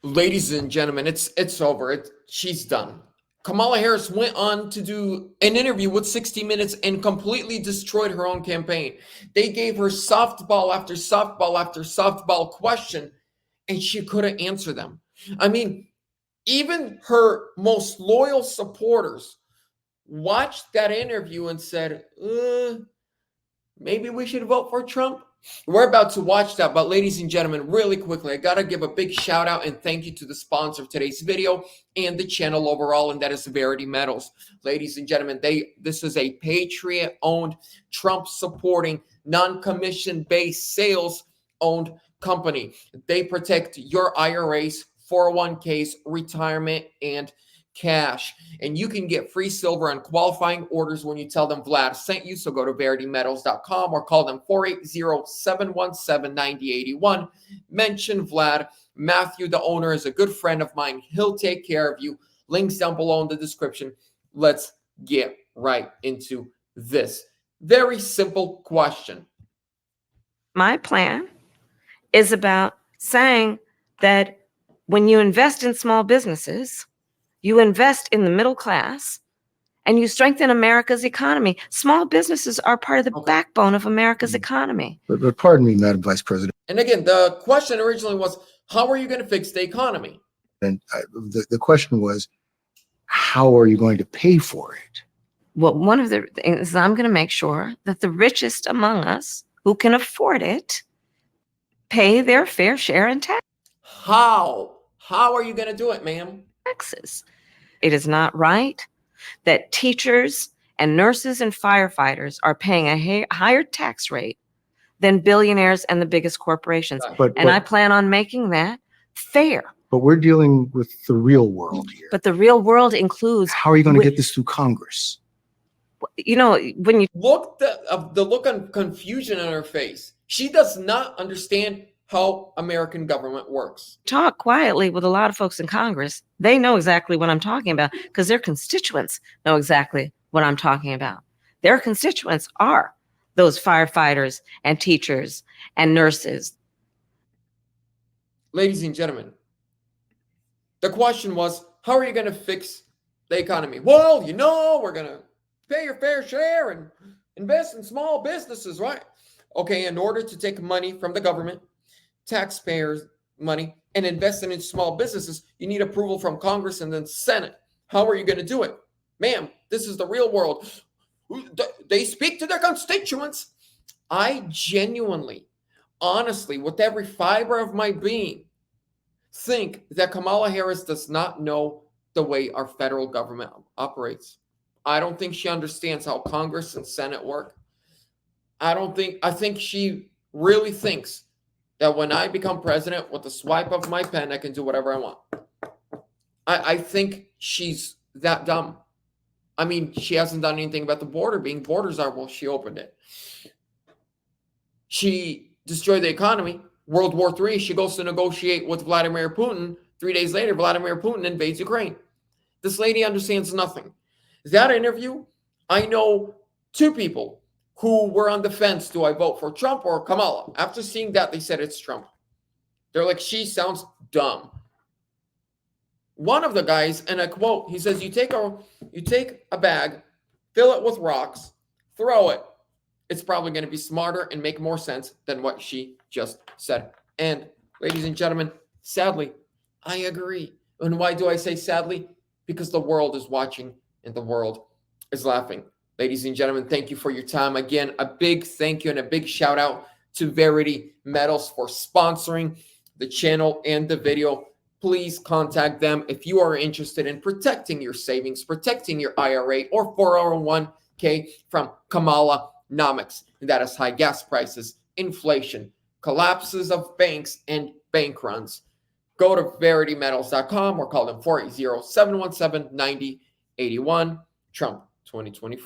Ladies and gentlemen, it's over. She's done. Kamala Harris went on to do an interview with 60 Minutes and completely destroyed her own campaign. They gave her softball after softball after softball question, and she couldn't answer them. I mean, even her most loyal supporters watched that interview and said, maybe we should vote for Trump. We're about to watch that, but ladies and gentlemen, really quickly, I gotta give a big shout out and thank you to the sponsor of today's video and the channel overall, and that is Verity Metals. Ladies and gentlemen, this is a Patriot-owned, Trump-supporting, non-commission-based, sales-owned company. They protect your IRAs, 401ks, retirement, and cash. And you can get free silver on qualifying orders when you tell them Vlad sent you. So go to veritymetals.com or call them 480-717-9081. Mention Vlad. Matthew, the owner, is a good friend of mine. He'll take care of you. Links down below in the description. Let's get right into this very simple question. My plan is about saying that when you invest in small businesses, you invest in the middle class, and you strengthen America's economy. Small businesses are part of the backbone of America's economy. But pardon me, Madam Vice President. And again, the question originally was, how are you going to fix the economy? And the question was, how are you going to pay for it? Well, one of the things is I'm going to make sure that the richest among us who can afford it pay their fair share in tax. How? How are you going to do it, ma'am? Taxes. It is not right that teachers and nurses and firefighters are paying a higher tax rate than billionaires and the biggest corporations. And I plan on making that fair. But we're dealing with the real world here. But the real world includes... How are you going to get this through Congress? You know, when you... Look, the look of confusion on her face. She does not understand how American government works. Talk quietly with a lot of folks in Congress. They know exactly what I'm talking about because their constituents know exactly what I'm talking about. Their constituents are those firefighters and teachers and nurses. Ladies and gentlemen, the question was, how are you going to fix the economy? Well, you know, we're going to pay your fair share and invest in small businesses, right? Okay, in order to take money from the government, taxpayers' money, and invest it in small businesses, you need approval from Congress and then Senate. How are you going to do it? Ma'am, this is the real world. They speak to their constituents. I genuinely, honestly, with every fiber of my being, think that Kamala Harris does not know the way our federal government operates. I don't think she understands how Congress and Senate work. I think she really thinks that when I become president, with the swipe of my pen, I can do whatever I want. I think she's that dumb. I mean, she hasn't done anything about the border being borders are, well, she opened it. She destroyed the economy. World War III, she goes to negotiate with Vladimir Putin. 3 days later, Vladimir Putin invades Ukraine. This lady understands nothing. That interview, I know two people who were on the fence. Do I vote for Trump or Kamala? After seeing that, they said it's Trump. They're like, she sounds dumb. One of the guys, and I quote, he says, you take a bag, fill it with rocks, throw it. It's probably going to be smarter and make more sense than what she just said. And ladies and gentlemen, sadly, I agree. And why do I say sadly? Because the world is watching and the world is laughing. Ladies and gentlemen, thank you for your time. Again, a big thank you and a big shout out to Verity Metals for sponsoring the channel and the video. Please contact them if you are interested in protecting your savings, protecting your IRA or 401k from Kamala-nomics. And that is high gas prices, inflation, collapses of banks, and bank runs. Go to veritymetals.com or call them 480-717-9081. Trump 2024.